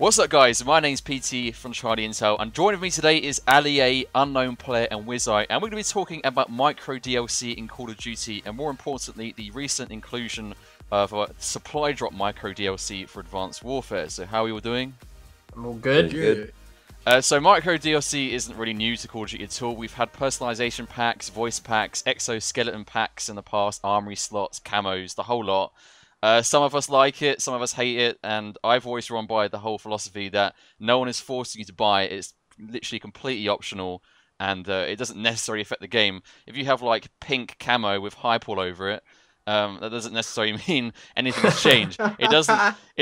What's up, guys? My name's PT from Charlie Intel, and joining me today is Ali A, Unknown Player and Wizzite, and we're going to be talking about micro DLC in Call of Duty, and more importantly, the recent inclusion of a supply drop micro DLC for Advanced Warfare. So, how are you all doing? I'm all good. Good. So, micro DLC isn't really new to Call of Duty at all. We've had personalization packs, voice packs, exoskeleton packs in the past, armory slots, camos, the whole lot. Some of us like it, some of us hate it, and I've always run by the whole philosophy that no one is forcing you to buy it. It's literally completely optional, and it doesn't necessarily affect the game. If you have like pink camo with hype all over it, that doesn't necessarily mean anything's changed. It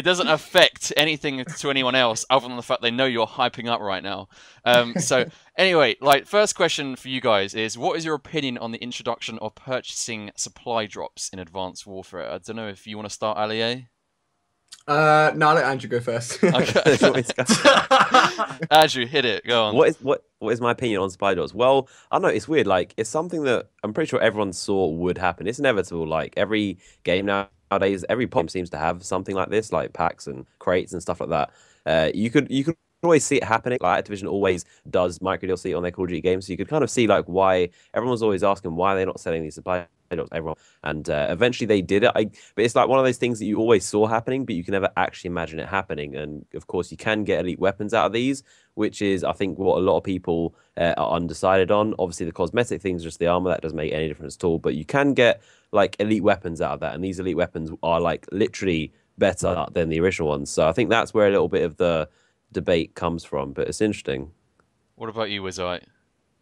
doesn't affect anything to anyone else other than the fact they know you're hyping up right now. So anyway, like, first question for you guys is, what is your opinion on the introduction of purchasing supply drops in Advanced Warfare? I don't know if you want to start, Ali. No, I'll let Andrew go first. Okay. Andrew, hit it. Go on. What is my opinion on supply drops? Well, I don't know, it's weird. Like, it's something that I'm pretty sure everyone saw would happen. It's inevitable. Like, every game nowadays, every pop seems to have something like this, like packs and crates and stuff like that. You could always see it happening. Like, Activision always does micro DLC on their Call of Duty games, so you could kind of see like why everyone's always asking why they're not selling these supply drops. Everyone, and eventually they did it. But it's like one of those things that you always saw happening, but you can never actually imagine it happening. And of course, you can get elite weapons out of these, which is, I think, what a lot of people are undecided on. Obviously, the cosmetic things, just the armor, that doesn't make any difference at all. But you can get like elite weapons out of that, and these elite weapons are like literally better than the original ones. So I think that's where a little bit of the debate comes from. But it's interesting. What about you, Wizzite?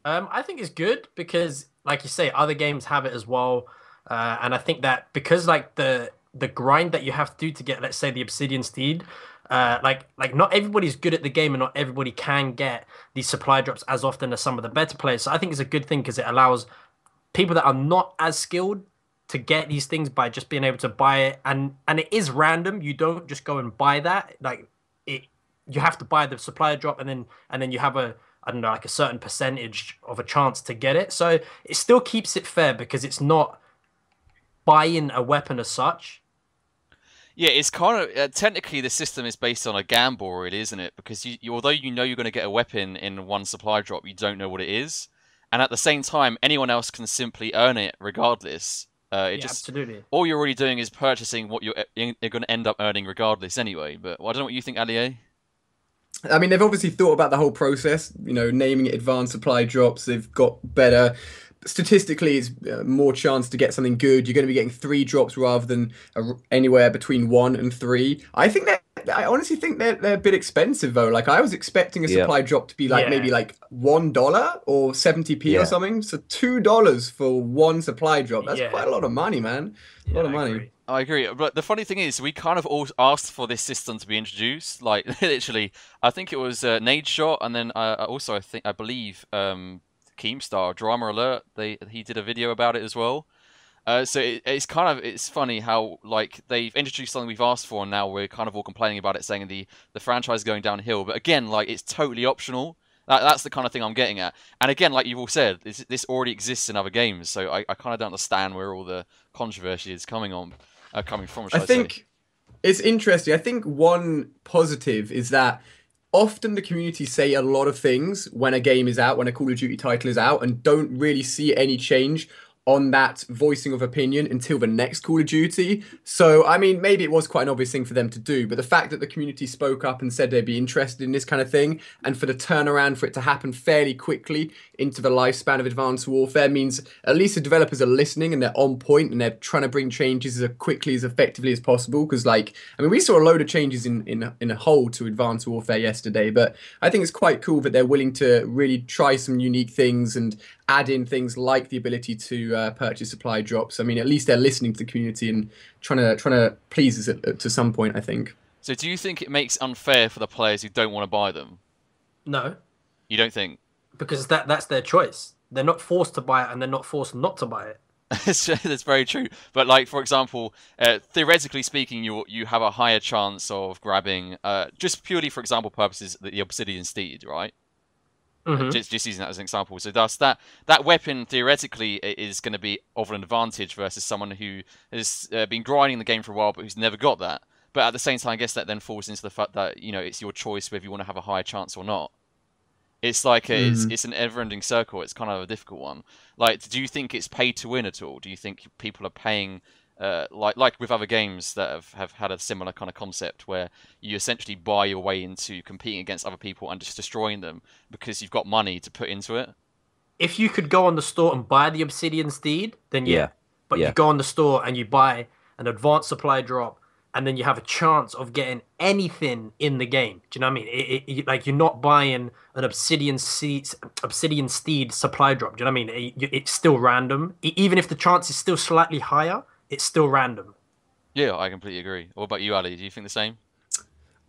I think it's good because, like you say, other games have it as well, and I think that because like the grind that you have to do to get, let's say, the Obsidian Steed, like not everybody's good at the game and not everybody can get these supply drops as often as some of the better players. So I think it's a good thing because it allows people that are not as skilled to get these things by just being able to buy it, and it is random. You don't just go and buy that. Like, you have to buy the supply drop, and then you have I don't know, like a certain percentage of a chance to get it. So it still keeps it fair because it's not buying a weapon as such. Yeah, it's kind of technically the system is based on a gamble, really, isn't it? Because although you know you're going to get a weapon in one supply drop, you don't know what it is, and at the same time, anyone else can simply earn it regardless. Absolutely. All you're really doing is purchasing what you're going to end up earning regardless anyway. But I don't know what you think, Ali. I mean, they've obviously thought about the whole process, naming it advanced supply drops. They've got better. Statistically, it's more chance to get something good. You're going to be getting 3 drops rather than anywhere between 1 and 3. I honestly think they're a bit expensive, though. Like, I was expecting a supply drop to be like maybe like $1 or 70p or something. So $2 for one supply drop. That's quite a lot of money, man. A lot of money. I agree, but the funny thing is, we kind of all asked for this system to be introduced. Like, literally, I think it was Nade Shot, and then I believe Keemstar, Drama Alert. He did a video about it as well. So it's funny how like they've introduced something we've asked for, and now we're kind of all complaining about it, saying the franchise is going downhill. But again, like, it's totally optional. That's the kind of thing I'm getting at. And again, like you've all said, this already exists in other games, so I kind of don't understand where all the controversy is coming from. I think it's interesting. I think one positive is that often the community say a lot of things when a game is out, when a Call of Duty title is out, and don't really see any change on that voicing of opinion until the next Call of Duty. So, I mean, maybe it was quite an obvious thing for them to do, but the fact that the community spoke up and said they'd be interested in this kind of thing, and for the turnaround for it to happen fairly quickly into the lifespan of Advanced Warfare means at least the developers are listening and they're on point and they're trying to bring changes as quickly, as effectively as possible. Because, like, I mean, we saw a load of changes in a whole to Advanced Warfare yesterday, but I think it's quite cool that they're willing to really try some unique things and add in things like the ability to purchase supply drops. I mean, at least they're listening to the community and trying to please us to some point, I think. So do you think it makes unfair for the players who don't want to buy them? No. You don't think? Because that's their choice. They're not forced to buy it, and they're not forced not to buy it. That's very true. But, like, for example, theoretically speaking, you have a higher chance of grabbing, just purely for example purposes, the Obsidian Steed, right? Just using that as an example. So thus that weapon theoretically is going to be of an advantage versus someone who has been grinding the game for a while but who's never got that. But at the same time, I guess that then falls into the fact that, you know, it's your choice whether you want to have a higher chance or not. It's like it's an ever-ending circle. It's kind of a difficult one. Like, do you think it's pay to win at all? Do you think people are paying, like with other games that have had a similar kind of concept where you essentially buy your way into competing against other people and just destroying them because you've got money to put into it? If you could go on the store and buy the Obsidian Steed, then yeah. But Yeah. you go on the store and you buy an advanced supply drop, and then you have a chance of getting anything in the game. Do you know what I mean? Like, you're not buying an Obsidian Steed supply drop. Do you know what I mean? It's still random. Even if the chance is still slightly higher, it's still random. Yeah, I completely agree. What about you, Ali? Do you think the same?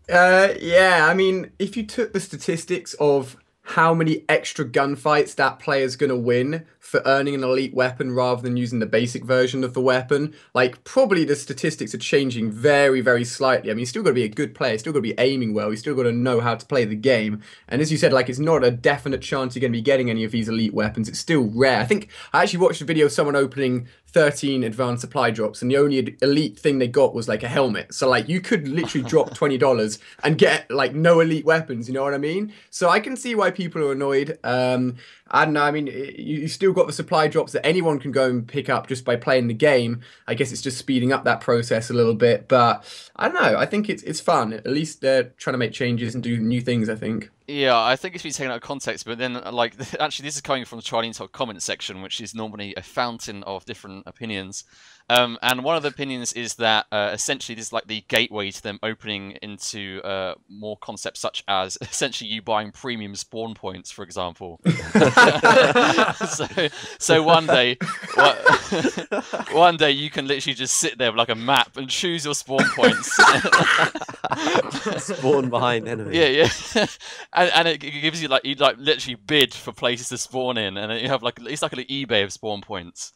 Yeah, I mean, if you took the statistics of how many extra gunfights that player's gonna win for earning an elite weapon rather than using the basic version of the weapon, like, probably the statistics are changing very, very slightly. I mean, you still got to be a good player, you still got to be aiming well, you still got to know how to play the game. And as you said, like, it's not a definite chance you're going to be getting any of these elite weapons. It's still rare. I think I actually watched a video of someone opening 13 advanced supply drops, and the only elite thing they got was like a helmet. So, like, you could literally drop $20 and get like no elite weapons, you know what I mean? So I can see why people are annoyed. I don't know, I mean, you still got the supply drops that anyone can go and pick up just by playing the game. I guess it's just speeding up that process a little bit, but I don't know, I think it's fun. At least they're trying to make changes and do new things, I think. Yeah, I think it's been taken out of context, but then, like, actually, this is coming from the Charlie Talk comment section, which is normally a fountain of different opinions. And one of the opinions is that essentially this is like the gateway to them opening into more concepts such as essentially you buying premium spawn points, for example. so one day, one day you can literally just sit there with like a map and choose your spawn points. Spawn behind enemies. Yeah. And it gives you like literally bid for places to spawn in, and you have like it's like an eBay of spawn points.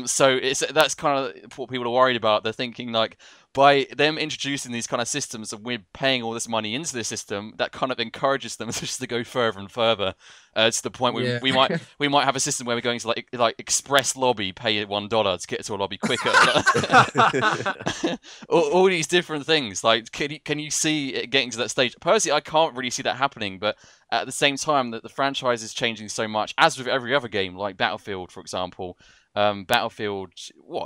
So that's kind of what people are worried about. They're thinking like by them introducing these kind of systems and we're paying all this money into the system, that kind of encourages them just to go further and further to the point where we might have a system where we're going to like express lobby, pay $1 to get to a lobby quicker. all these different things. Like, can you see it getting to that stage? Personally, I can't really see that happening, but at the same time, that the franchise is changing so much, as with every other game, like Battlefield, for example. Battlefield,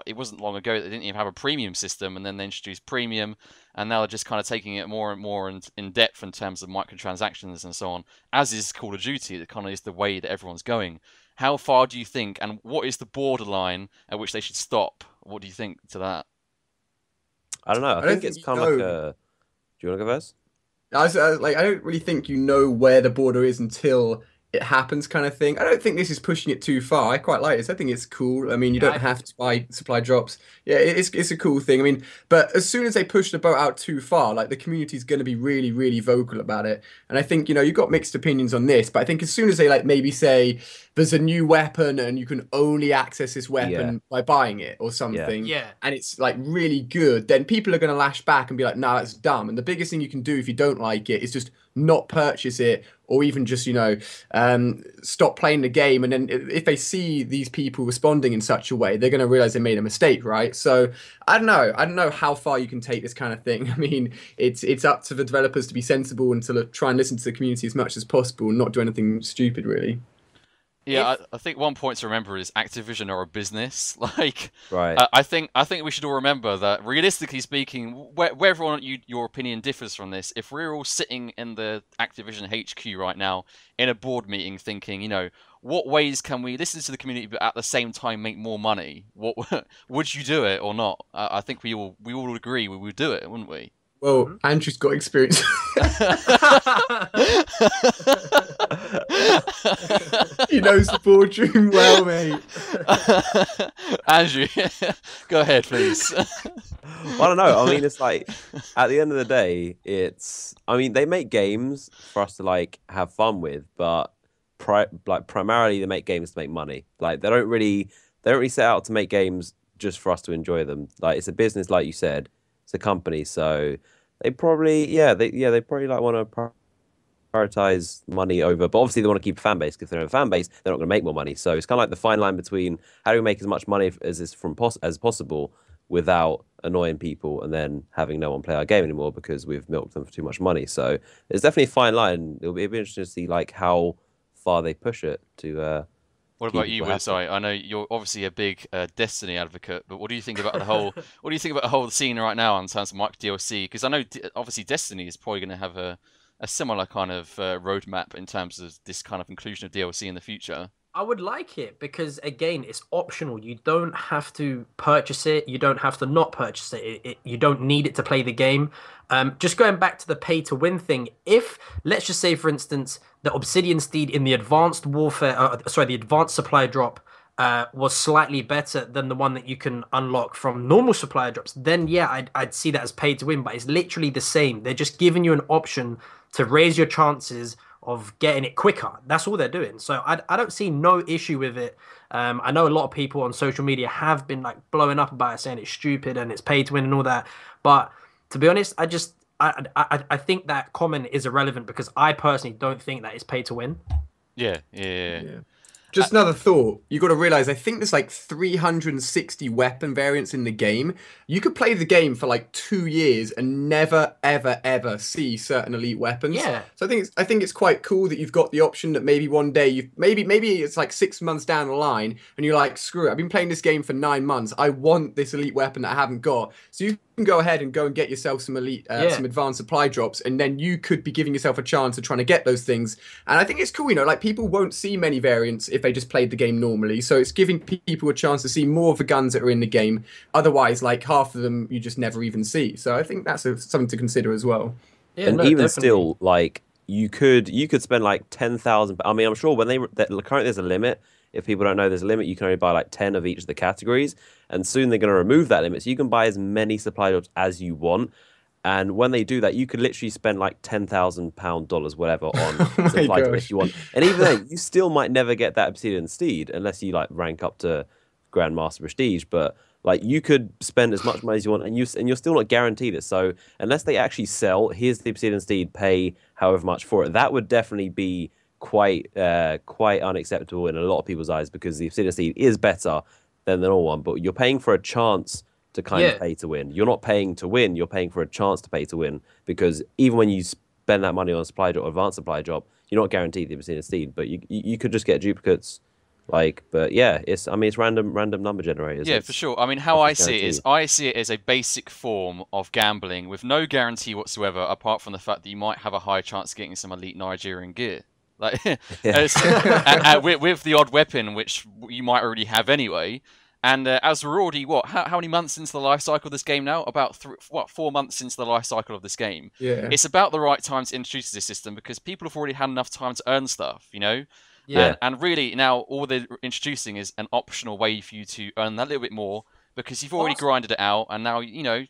it wasn't long ago that they didn't even have a premium system, and then they introduced premium, and now they're just kind of taking it more and more in depth in terms of microtransactions and so on, as is Call of Duty. That kind of is the way that everyone's going. How far do you think, and what is the borderline at which they should stop? What do you think to that? I don't know. I think it's kind of like a... Do you want to go first? I don't really think you know where the border is until it happens, kind of thing. I don't think this is pushing it too far. I quite like this. I think it's cool. I mean, you don't have to buy supply drops. Yeah, it's a cool thing. I mean, but as soon as they push the boat out too far, like, the community's going to be really, really vocal about it. And I think, you've got mixed opinions on this, but I think as soon as they like maybe say there's a new weapon and you can only access this weapon by buying it or something, and it's like really good, then people are going to lash back and be like, nah, that's dumb. And the biggest thing you can do if you don't like it is just not purchase it, or even just stop playing the game. And then if they see these people responding in such a way, they're going to realize they made a mistake, right? So I don't know how far you can take this kind of thing. I mean, it's up to the developers to be sensible and to try and listen to the community as much as possible and not do anything stupid, really. Yeah, I think one point to remember is Activision are a business. Like, right. I think we should all remember that, realistically speaking, wherever your opinion differs from this, if we're all sitting in the Activision HQ right now in a board meeting thinking, what ways can we listen to the community but at the same time make more money? What would you do it or not? I think we all agree we would do it, wouldn't we? Well, Andrew's got experience. He knows the boardroom well, mate. Andrew, go ahead, please. I don't know. I mean, it's like, at the end of the day, they make games for us to like have fun with, but primarily they make games to make money. Like, they don't really set out to make games just for us to enjoy them. Like, it's a business, like you said. It's a company, so they probably they probably like want to prioritize money over, but obviously they want to keep a fan base. Because if they're in a fan base, they're not going to make more money. So it's kind of like the fine line between how do we make as much money as possible, without annoying people and then having no one play our game anymore because we've milked them for too much money. So it's definitely a fine line. It'll be interesting to see like how far they push it to. What about you, Wizzite? I know you're obviously a big Destiny advocate, but what do you think about the whole? What do you think about the whole scene right now in terms of micro DLC? Because I know obviously Destiny is probably going to have a similar kind of roadmap in terms of this kind of inclusion of DLC in the future. I would like it because again, it's optional. You don't have to purchase it. You don't have to not purchase it. You don't need it to play the game. Just going back to the pay to win thing. If let's just say, for instance, the Obsidian Steed in the Advanced Warfare, the Advanced Supply Drop, was slightly better than the one that you can unlock from normal supply drops, then yeah, I'd see that as pay to win. But it's literally the same. They're just giving you an option to raise your chances of getting it quicker. That's all they're doing. So I don't see no issue with it. I know a lot of people on social media have been like blowing up about it, saying it's stupid and it's pay to win and all that. But to be honest, I think that comment is irrelevant because I personally don't think that it's pay to win. Yeah. Just another thought. You got to realize, I think there's like 360 weapon variants in the game. You could play the game for like 2 years and never, ever, ever see certain elite weapons. Yeah. So I think it's quite cool that you've got the option that maybe one day maybe it's like 6 months down the line and you're like, screw it. I've been playing this game for 9 months. I want this elite weapon that I haven't got. So you can go ahead and go and get yourself some elite, some advanced supply drops, and then you could be giving yourself a chance of trying to get those things. And I think it's cool, like people won't see many variants if they just played the game normally. So it's giving people a chance to see more of the guns that are in the game. Otherwise, like half of them you just never even see. So I think that's something to consider as well. Yeah, and no, even definitely. still, like you could spend like 10,000. I mean, I'm sure when currently there's a limit. If people don't know there's a limit, you can only buy like 10 of each of the categories. And soon they're going to remove that limit. So you can buy as many supply drops as you want. And when they do that, you could literally spend like £10,000, whatever, on supply drops if you want. And even then, you still might never get that Obsidian Steed unless you like rank up to Grandmaster Prestige. But like you could spend as much money as you want, and you're still not guaranteed it. So unless they actually sell, here's the Obsidian Steed, pay however much for it, that would definitely be quite unacceptable in a lot of people's eyes because the Obsidian Steed is better than the normal one, but you're paying for a chance to kind of pay to win. You're not paying to win, you're paying for a chance to pay to win because even when you spend that money on a supply drop, advanced supply drop, you're not guaranteed the Obsidian Steed, but you could just get duplicates. But yeah, it's random number generators. Yeah, for sure. I mean, how I see it is, I see it as a basic form of gambling with no guarantee whatsoever, apart from the fact that you might have a high chance of getting some elite Nigerian gear. Like with the odd weapon, which you might already have anyway. And as we're already, how many months into the life cycle of this game now? About 4 months into the life cycle of this game. Yeah. It's about the right time to introduce this system because people have already had enough time to earn stuff, Yeah. And really now all they're introducing is an optional way for you to earn that little bit more because you've already grinded it out, and now you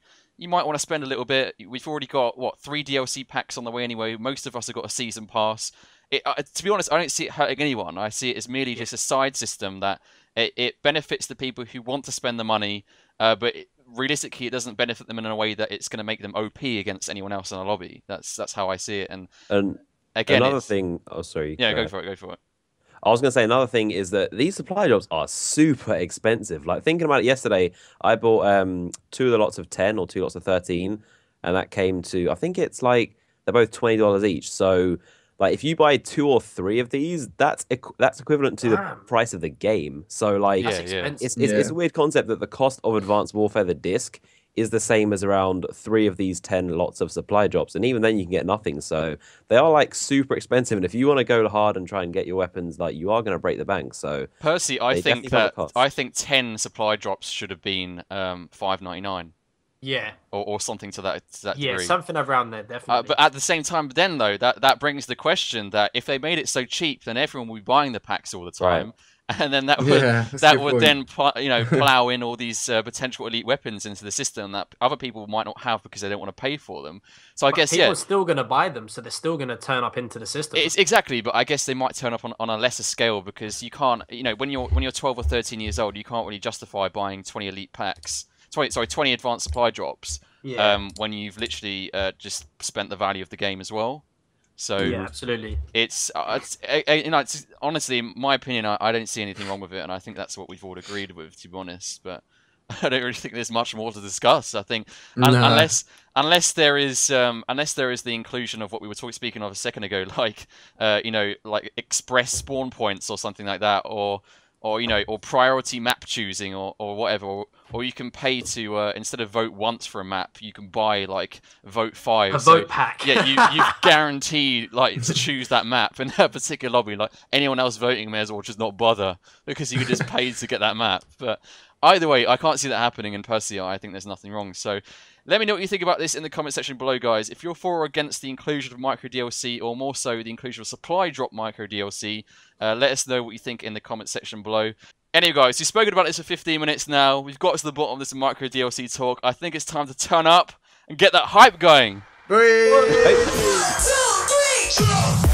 might want to spend a little bit. We've already got 3 DLC packs on the way anyway. Most of us have got a season pass. To be honest, I don't see it hurting anyone. I see it as merely just a side system that it benefits the people who want to spend the money, but realistically, it doesn't benefit them in a way that it's going to make them OP against anyone else in a lobby. That's how I see it. And again, another thing. Oh, sorry. Yeah, go for it. I was going to say another thing is that these supply drops are super expensive. Like thinking about it yesterday, I bought 2 of the lots of 10 or 2 lots of 13, and that came to, I think it's like they're both $20 each. So like if you buy 2 or 3 of these, that's equivalent to the price of the game. So like it's a weird concept that the cost of Advanced Warfare, the disc, is the same as around 3 of these 10 lots of supply drops, and even then you can get nothing. So they are like super expensive, and if you want to go hard and try and get your weapons, like you are going to break the bank. So personally, I think 10 supply drops should have been $5.99. Yeah. Or something to that degree. Yeah, something around there, definitely. But at the same time, then though, that brings the question that if they made it so cheap, then everyone would be buying the packs all the time. Right. And then that would then plow in all these potential elite weapons into the system that other people might not have because they don't want to pay for them. So I guess people are still going to buy them, so they're still going to turn up into the system. It's exactly, but I guess they might turn up on a lesser scale because you can't, when you're 12 or 13 years old, you can't really justify buying 20 elite packs. 20 advanced supply drops. Yeah. When you've literally just spent the value of the game as well. So yeah, absolutely. It's honestly, in my opinion, I don't see anything wrong with it, and I think that's what we've all agreed with, to be honest. But I don't really think there's much more to discuss. I think Nah. unless there is the inclusion of what we were speaking of a second ago, like like express spawn points or something like that, or or priority map choosing or whatever, or you can pay to instead of vote once for a map, you can buy like vote 5. A vote pack. Yeah, you've guaranteed like to choose that map in that particular lobby. Like anyone else voting may as well just not bother because you just paid to get that map. But either way, I can't see that happening, and personally, I think there's nothing wrong. So let me know what you think about this in the comment section below, guys. If you're for or against the inclusion of micro DLC, or more so the inclusion of supply drop micro DLC, let us know what you think in the comment section below. Anyway, guys, we've spoken about this for 15 minutes now. We've got to the bottom of this micro DLC talk. I think it's time to turn up and get that hype going. Hey. 1, 2, 3,